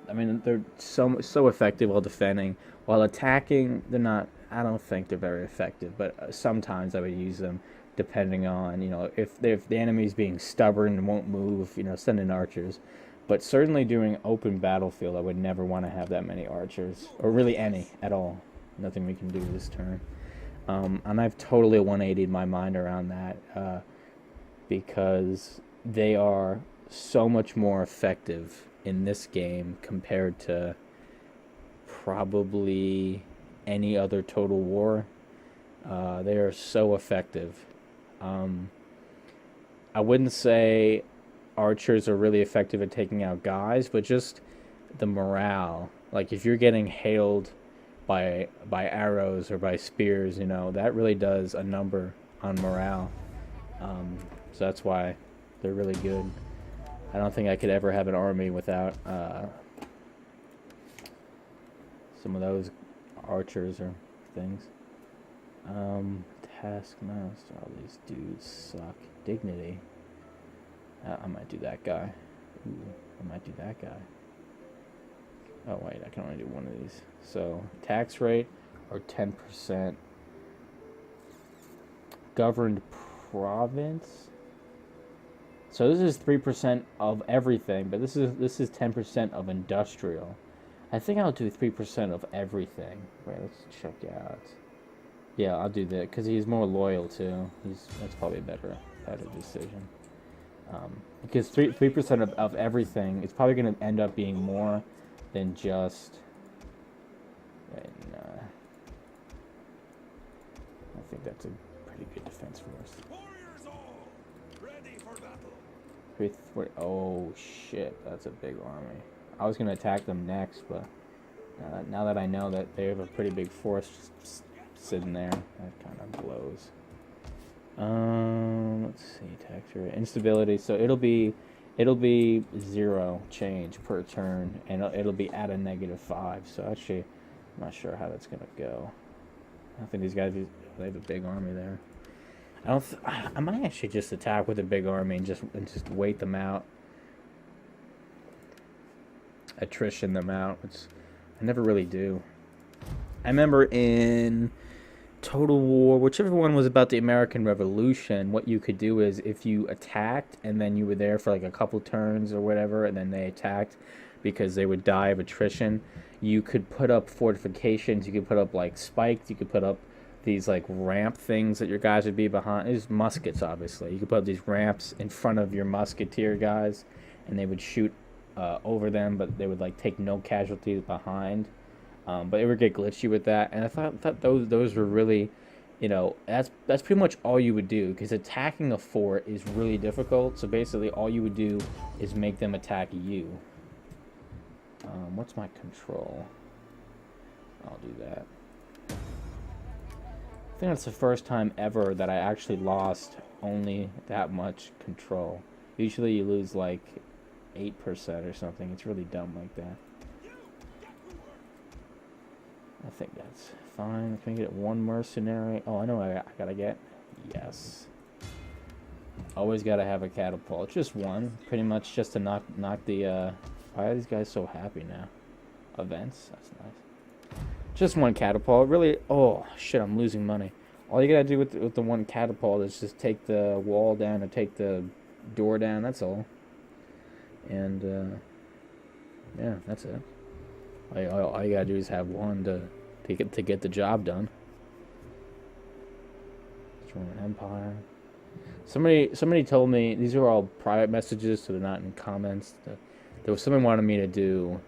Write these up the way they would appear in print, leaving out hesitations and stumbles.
I mean, they're so effective while defending. While attacking, they're not. I don't think they're very effective. But sometimes I would use them, depending on if the enemy's being stubborn and won't move. Send in archers. But certainly during open battlefield, I would never want to have that many archers, or really any at all. Nothing we can do this turn. And I've totally 180'd my mind around that because they are so much more effective in this game compared to probably any other Total War. They are so effective. I wouldn't say archers are really effective at taking out guys, but just the morale. Like if you're getting hailed by arrows or by spears, that really does a number on morale. So that's why they're really good. I don't think I could ever have an army without some of those archers or things. Taskmaster, all these dudes suck. Dignity. I might do that guy. Ooh, I might do that guy. Oh wait, I can only do one of these. So tax rate or 10%. Governed province. So this is 3% of everything, but this is 10% of industrial. I think I'll do 3% of everything. Wait, let's check out. Yeah, I'll do that because he's more loyal too. That's probably a better decision. Because 3% of everything, it's probably going to end up being more than just. And, I think that's a pretty good defense force. Oh shit, that's a big army. I was going to attack them next, but now that I know that they have a pretty big force just sitting there, that kind of blows. Let's see, tax rate, instability. So it'll be 0 change per turn, and it'll be at a -5. So actually, I'm not sure how that's gonna go. I think these guys, they have a big army there. I might actually just attack with a big army and just wait them out, attrition them out. I never really do. I remember in Total War, whichever one was about the American Revolution, what you could do is if you attacked and then you were there for like a couple turns or whatever, and then they attacked because they would die of attrition, you could put up fortifications, you could put up like spikes, you could put up these like ramp things that your guys would be behind. It's muskets, obviously. You could put up these ramps in front of your musketeer guys, and they would shoot over them, but they would like take no casualties behind. But it would get glitchy with that, and I thought those were really, that's pretty much all you would do, because attacking a fort is really difficult. So basically, all you would do is make them attack you. What's my control? I'll do that. I think that's the first time ever that I actually lost only that much control. Usually you lose like 8% or something. It's really dumb like that. I think that's fine. Can I get one mercenary? Oh, I know what I gotta get. Yes. Always gotta have a catapult. Just one. Pretty much just to knock the, why are these guys so happy now? Events? That's nice. Just one catapult. Really, oh, shit, I'm losing money. All you gotta do with the one catapult is just take the wall down and take the door down. That's all. And, yeah, that's it. All you gotta do is have one to get the job done. Roman Empire. Somebody told me, these are all private messages, so they're not in comments. There was someone wanted me to do.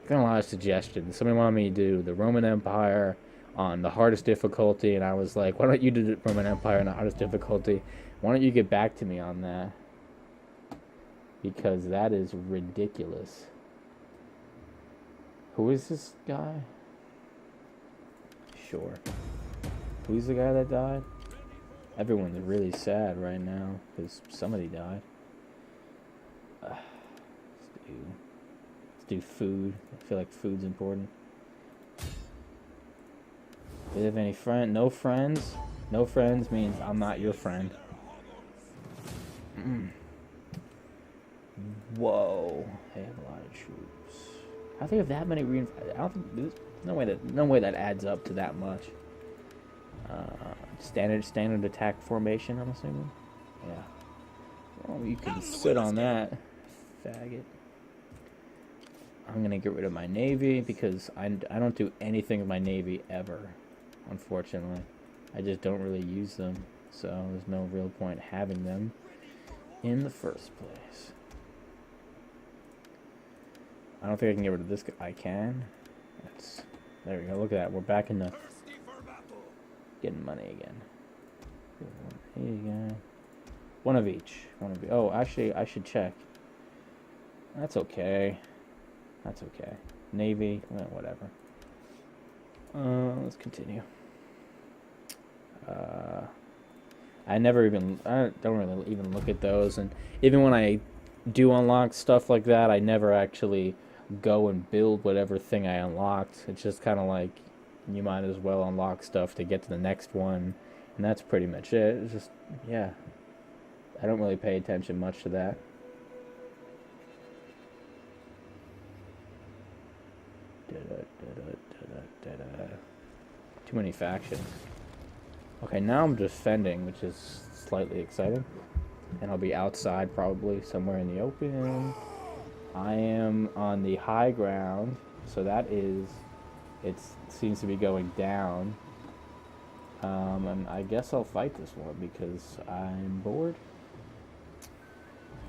I've got a lot of suggestions. Somebody wanted me to do the Roman Empire on the hardest difficulty, and I was like, why don't you do the Roman Empire on the hardest difficulty? Why don't you get back to me on that? Because that is ridiculous. Who is this guy? Sure. Who's the guy that died? Everyone's really sad right now because somebody died. Let's do food. I feel like food's important. Do they have any friend? No friends? No friends means I'm not your friend. Whoa. They have a lot of troops. I think of that many I don't think there's no way that adds up to that much. Standard attack formation, I'm assuming. Yeah. Well, you can sit on that, faggot. I'm gonna get rid of my navy because I don't do anything with my navy ever, unfortunately. I just don't really use them, so there's no real point having them in the first place. I don't think I can get rid of this guy. I can. There we go. Look at that. We're back in the getting money again. Here you go. One of each. Oh, actually, I should check. That's okay. That's okay. Navy, whatever. Let's continue. I don't really even look at those, and even when I do unlock stuff like that, I never actually go and build whatever thing I unlocked. It's just kind of like you might as well unlock stuff to get to the next one, and that's pretty much it. It's just, yeah, I don't really pay attention much to that. Too many factions. Okay, now I'm defending, which is slightly exciting. And I'll be outside probably somewhere in the open. I am on the high ground, so that is, it seems to be going down. And I guess I'll fight this one because I'm bored.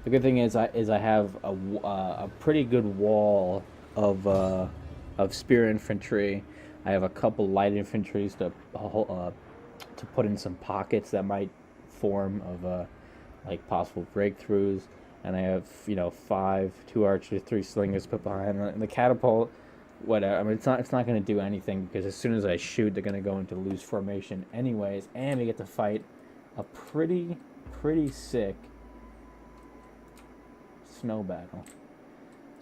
The good thing is I have a pretty good wall of spear infantry. I have a couple light infantries to put in some pockets that might form of like possible breakthroughs, and I have 2 archers, 3 slingers put behind the catapult. Whatever. I mean, it's not going to do anything because as soon as I shoot, they're going to go into loose formation anyways, and we get to fight a pretty sick snow battle.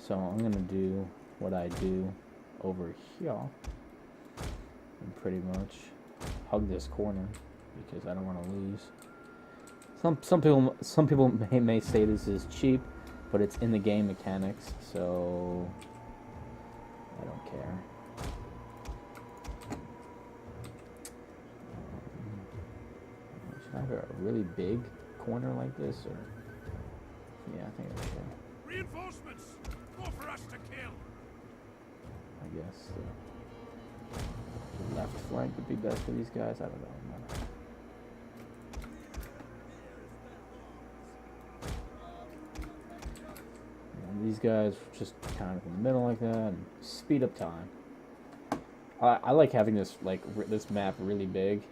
So I'm going to do what I do over here and pretty much hug this corner because I don't want to lose. Some people may say this is cheap, but it's in the game mechanics, so I don't care. Should I have a really big corner like this, or yeah, I think I should. Reinforcements, more for us to kill. I guess the left flank would be best for these guys. I don't know. These guys just kind of in the middle like that and speed up time. I like having this this map really big.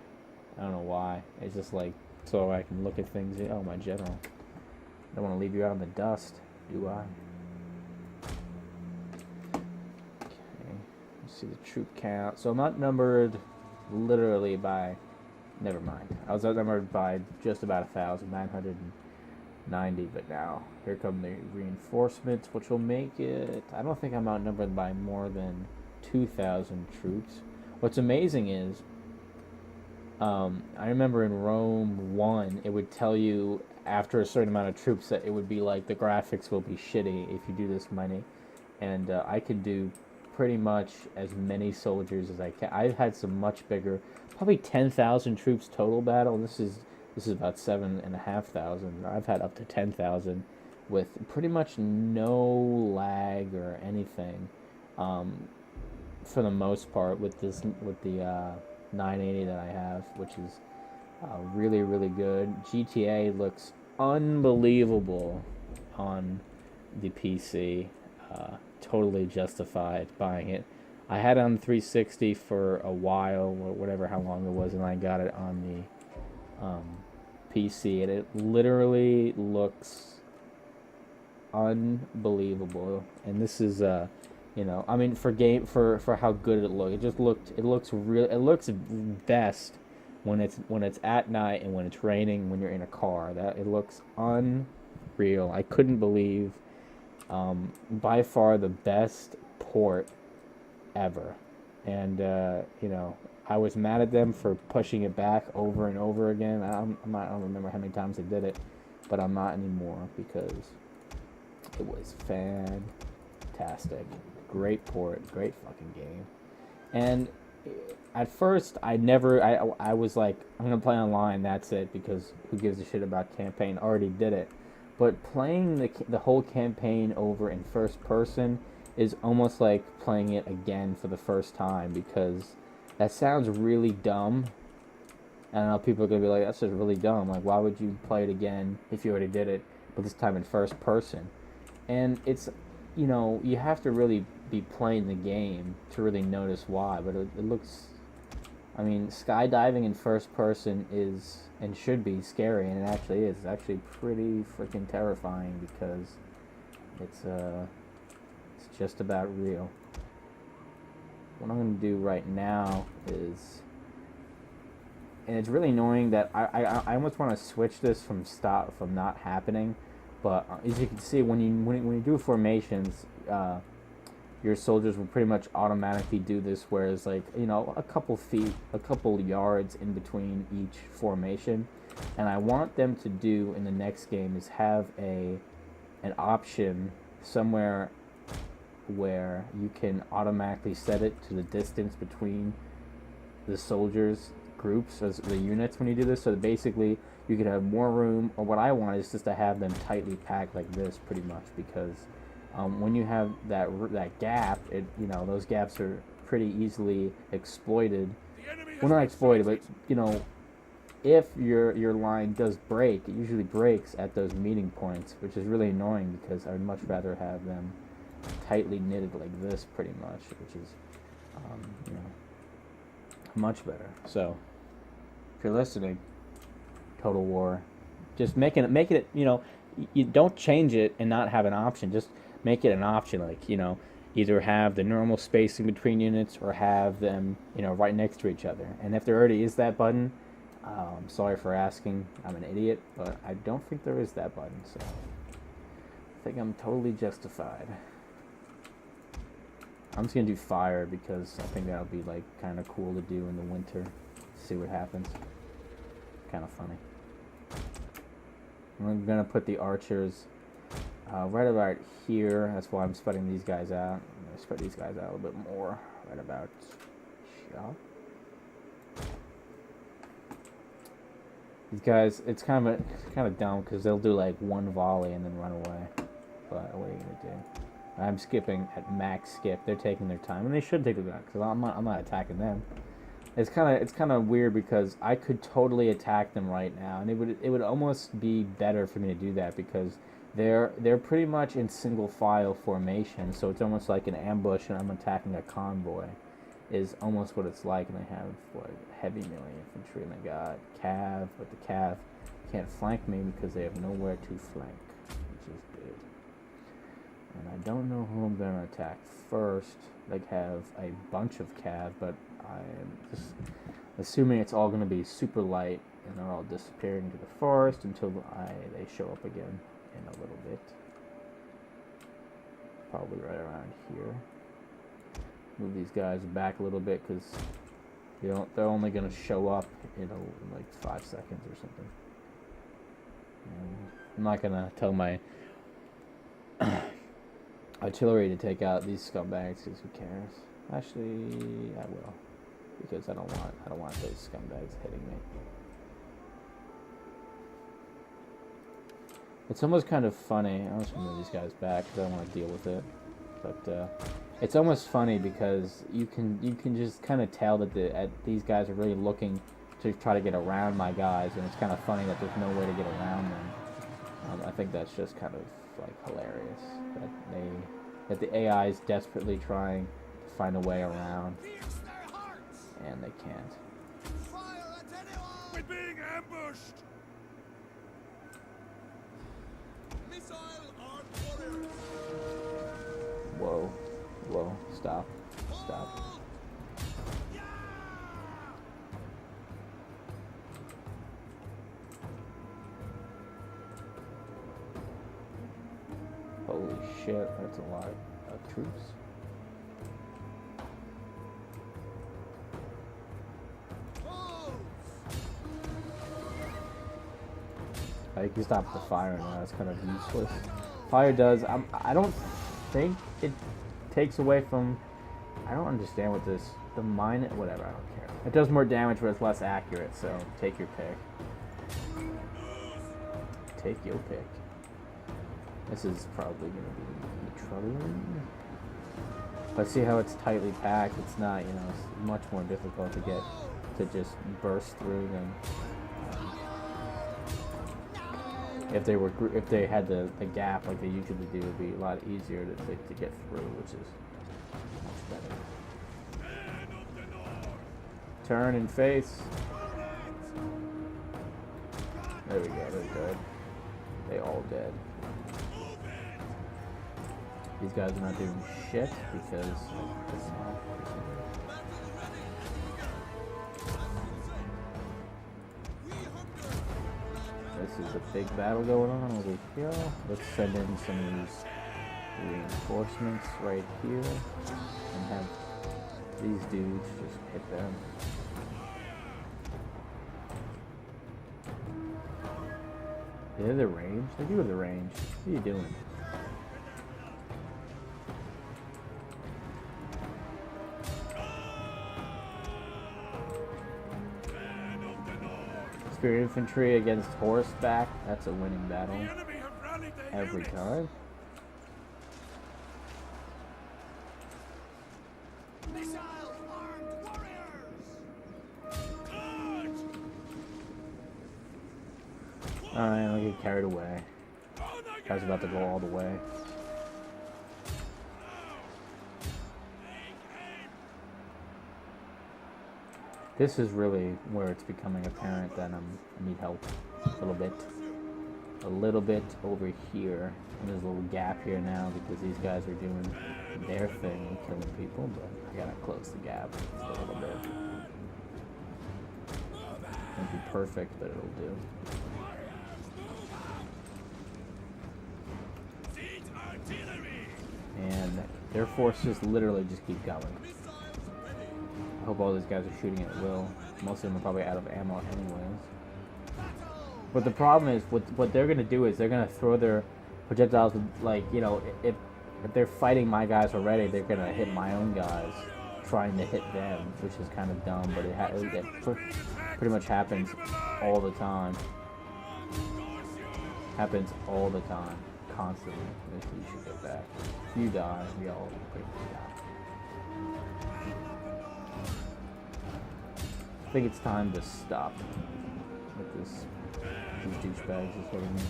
I don't know why. It's just like so I can look at things. Oh, my general. I don't want to leave you out in the dust, do I? Okay. Let's see the troop count. So I'm outnumbered literally by. Never mind. I was outnumbered by just about 1,000, 990, but now here come the reinforcements, which will make it. I don't think I'm outnumbered by more than 2,000 troops. What's amazing is, I remember in Rome 1, it would tell you after a certain amount of troops that it would be like the graphics will be shitty if you do this many, and I could do pretty much as many soldiers as I can. I've had some much bigger, probably 10,000 troops total battle. This is about 7,500. I've had up to 10,000 with pretty much no lag or anything, for the most part with the 980 that I have, which is really, really good. GTA looks unbelievable on the PC. Totally justified buying it. I had it on 360 for a while, or whatever, how long it was, and I got it on the PC, and it literally looks unbelievable. And this is I mean, for how good it looks, it looks best when it's at night and when it's raining, when you're in a car. That it looks unreal. I couldn't believe, by far the best port ever. And I was mad at them for pushing it back over and over again. I don't remember how many times they did it, but I'm not anymore because it was fantastic. great port, great fucking game. And at first, I was like, I'm gonna play online. That's it, because who gives a shit about campaign? Already did it. But playing the whole campaign over in first person is almost like playing it again for the first time, because that sounds really dumb. I know people are gonna be like, that's just really dumb. Like, why would you play it again if you already did it, but this time in first person? And it's, you have to really be playing the game to really notice why. But it looks, I mean, skydiving in first person is and should be scary, and it actually is. It's actually pretty freaking terrifying, because it's just about real. What I'm gonna do right now is, and it's really annoying that I almost want to switch this from not happening, but as you can see, when you do formations, your soldiers will pretty much automatically do this, whereas like, a couple feet, a couple yards in between each formation. And I want them to do in the next game is have an option somewhere where you can automatically set it to the distance between the soldiers groups as the units when you do this, so that basically you could have more room. Or what I want is just to have them tightly packed like this, pretty much, because when you have that gap, those gaps are pretty easily exploited. Well, not exploited, but if your line does break, it usually breaks at those meeting points, which is really annoying, because I'd much rather have them tightly knitted like this, pretty much, which is much better. So if you're listening, Total War, just make it, you don't change it and not have an option. Just make it an option, like, either have the normal spacing between units or have them, right next to each other. And if there already is that button, I'm sorry for asking, I'm an idiot, but I don't think there is that button, so I think I'm totally justified. I'm just gonna do fire, because I think that'll be like kind of cool to do in the winter. See what happens. Kind of funny. I'm gonna put the archers right about here. That's why I'm spreading these guys out. I'm gonna spread these guys out a little bit more. Right about here. These guys, it's kind of dumb, because they'll do like one volley and then run away. But what are you gonna do? I'm skipping at max skip. They're taking their time, and they should take their time, because I'm not attacking them. It's kind of weird, because I could totally attack them right now, and it would almost be better for me to do that, because they're pretty much in single file formation, so it's almost like an ambush, and I'm attacking a convoy, is almost what it's like. And they have heavy melee infantry, and they got cav, but the cav can't flank me because they have nowhere to flank, which is good. And I don't know who I'm gonna attack first. They have a bunch of cav, but I'm just assuming it's all gonna be super light, and they're all disappearing into the forest until they show up again in a little bit. Probably right around here. Move these guys back a little bit, because they're only gonna show up in like 5 seconds or something. And I'm not gonna tell my artillery to take out these scumbags, because who cares? Actually, I will, because I don't want those scumbags hitting me. It's almost kind of funny. I'm just gonna move these guys back because I don't want to deal with it. But it's almost funny, because you can just kind of tell that these guys are really looking to try to get around my guys, and it's kind of funny that there's no way to get around them. I think that's just kind of like hilarious that the AI is desperately trying to find a way around, and they can't. We're being ambushed! Missile artillery! Whoa, stop. Holy shit, that's a lot of troops. You can stop the fire now, it's kind of useless. Fire does, I don't think it takes away from... I don't understand what this... The mine... Whatever, I don't care. It does more damage, but it's less accurate, so take your pick. Take your pick. This is probably going to be troubling. But see how it's tightly packed? It's not, you know, it's much more difficult to get... to just burst through than... if they had the gap like they usually do, it would be a lot easier to get through, which is much better. Turn and face. There we go, they're good. They all dead. These guys are not doing shit because this is a big battle going on over here. Let's send in some of these reinforcements right here and have these dudes just hit them. They have the range? They do have the range. What are you doing? Spear infantry against horseback. That's a winning battle. Every time. Alright, I'll get carried away. Guy's about to go all the way. This is really where it's becoming apparent that I need help a little bit. A little bit over here. And there's a little gap here now because these guys are doing their thing and killing people, but I gotta close the gap just a little bit. Won't be perfect, but it'll do. And their forces literally just keep going. I hope all these guys are shooting at will. Most of them are probably out of ammo anyways. But the problem is, what they're going to do is they're going to throw their projectiles with, like, you know, if they're fighting my guys already, they're going to hit my own guys trying to hit them, which is kind of dumb, but it pretty much happens all the time. Happens all the time. Constantly. You should get back. If you die, we all pretty much die. I think it's time to stop with these douchebags is hitting me.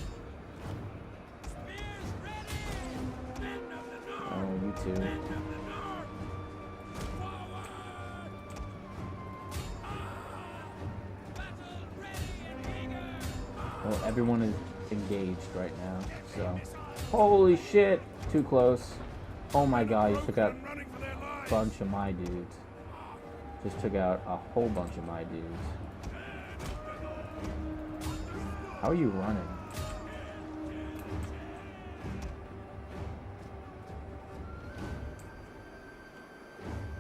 Oh, you too. Well, everyone is engaged right now, so... Holy shit! Too close. Oh my god, you took out a bunch of my dudes. Just took out a whole bunch of my dudes. How are you running?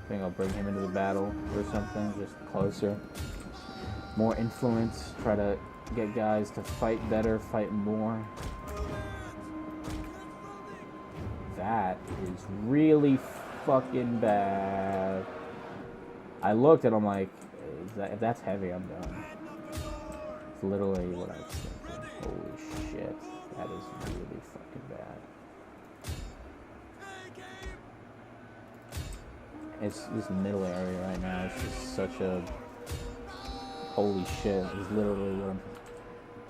I think I'll bring him into the battle or something, just closer. More influence, try to get guys to fight better, fight more. That is really fucking bad. I looked and I'm like, if that's heavy, I'm done. It's literally what I was thinking. Holy shit. That is really fucking bad. It's this middle area right now. It's just such a... Holy shit. It's literally what I'm...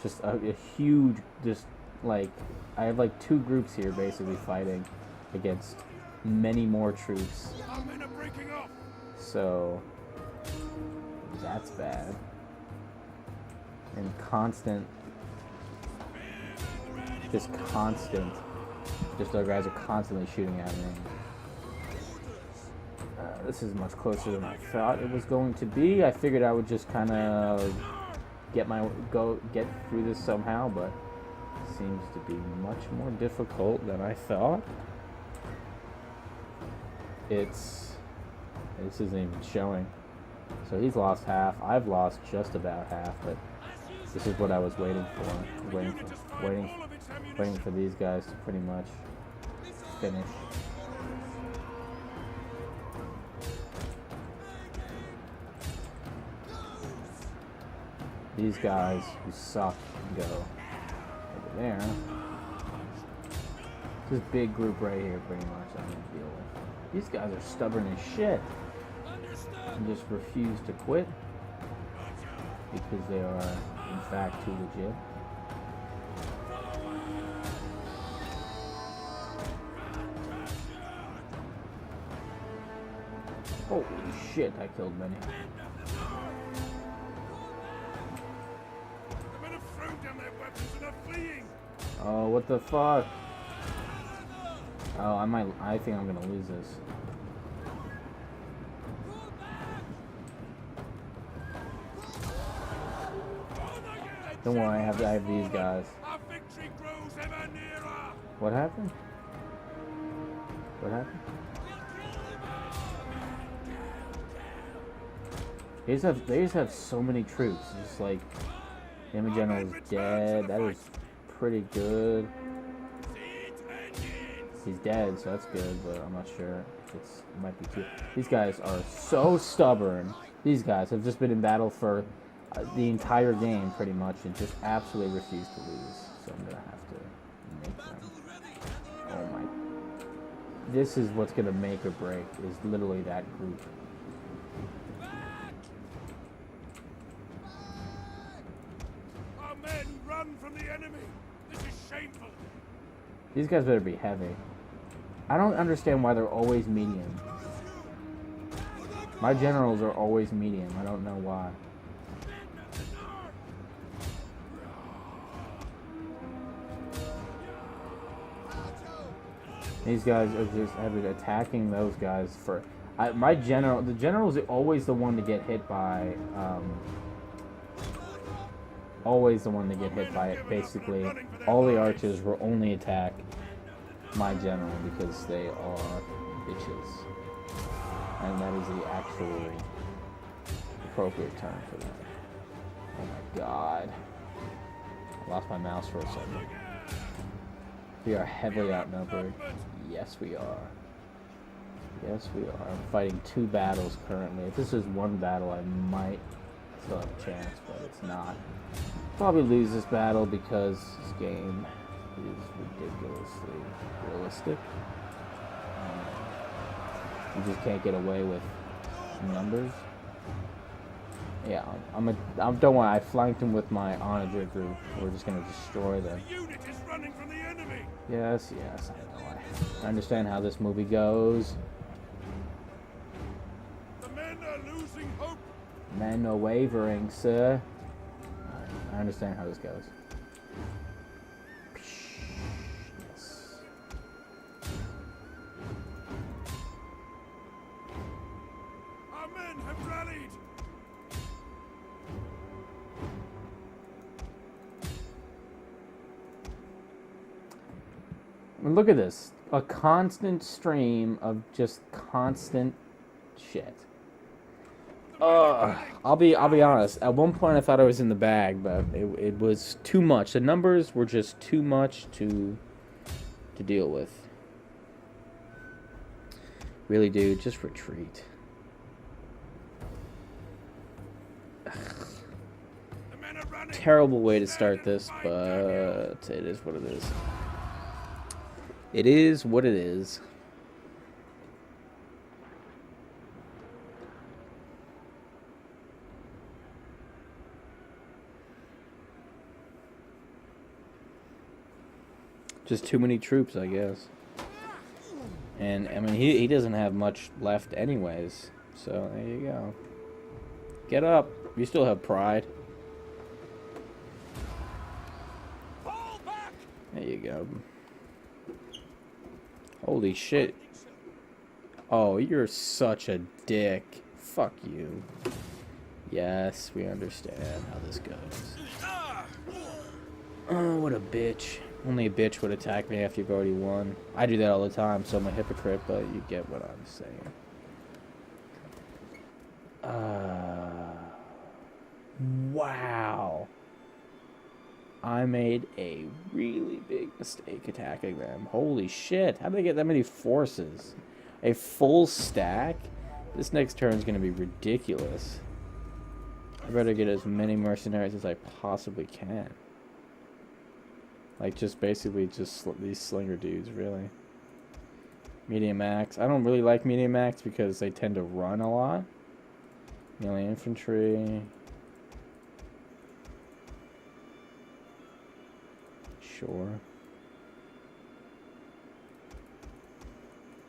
Just a huge... Just, like... I have like two groups here basically fighting against many more troops. So that's bad. And constant, just our guys are constantly shooting at me. This is much closer than I thought it was going to be. I figured I would just kind of get through this somehow, but it seems to be much more difficult than I thought. This isn't even showing. So he's lost half. I've lost just about half, but this is what I was waiting for. Waiting for these guys to pretty much finish. These guys who suck go over there. This big group right here, pretty much, I'm gonna deal with. These guys are stubborn as shit and just refuse to quit because they are, in fact, too legit. Holy shit, I killed many. The men have thrown down their weapons and are fleeing. Oh, what the fuck? Oh, I think I'm gonna lose this. Don't worry, I have these guys. Our victory grows ever nearer. What happened? What happened? They just have so many troops. It's like the enemy general is dead. That is pretty good. He's dead, so that's good, but I'm not sure if it might be too. These guys are so stubborn. These guys have just been in battle for the entire game, pretty much, and just absolutely refuse to lose. So I'm gonna have to make them. Oh my! This is what's gonna make or break. Is literally that group. Our men run from the enemy. This is shameful. These guys better be heavy. I don't understand why they're always medium. My generals are always medium. I don't know why. These guys are just have been attacking those guys for. The general is always the one to get hit by. Always the one to get hit by it. Basically, all the archers will only attack my general because they are bitches, and that is the actual appropriate term for that. Oh my god! I lost my mouse for a second. We are heavily outnumbered. Yes, we are. Yes, we are. I'm fighting 2 battles currently. If this is one battle, I might still have a chance, but it's not. Probably lose this battle because this game is ridiculously realistic. You just can't get away with numbers. Yeah, don't worry. I flanked him with my onager group. We're just gonna destroy them. The unit is running from the enemy. Yes, I know. I understand how this movie goes. The men are losing hope. Men are wavering, sir. I understand how this goes. Yes. Our men have rallied. Look at this. A constant stream of just constant shit. I'll be honest. At one point I thought I was in the bag, but it was too much. The numbers were just too much to deal with. Really, dude, just retreat. Terrible way to start this, but it is what it is. It is what it is. Just too many troops, I guess. And, I mean, he doesn't have much left anyways. So, there you go. Get up. You still have pride. There you go. Holy shit. Oh, you're such a dick. Fuck you. Yes, we understand how this goes. Oh, what a bitch. Only a bitch would attack me after you've already won. I do that all the time, so I'm a hypocrite, but you get what I'm saying. Wow. I made a really big mistake attacking them. Holy shit. How did they get that many forces? A full stack? This next turn is going to be ridiculous. I better get as many mercenaries as I possibly can. Like, just basically just these slinger dudes, really. Medium axe. I don't really like medium axe because they tend to run a lot. Melee infantry. Sure.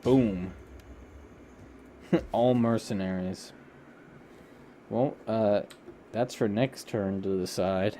Boom. All mercenaries. Well, that's for next turn to decide.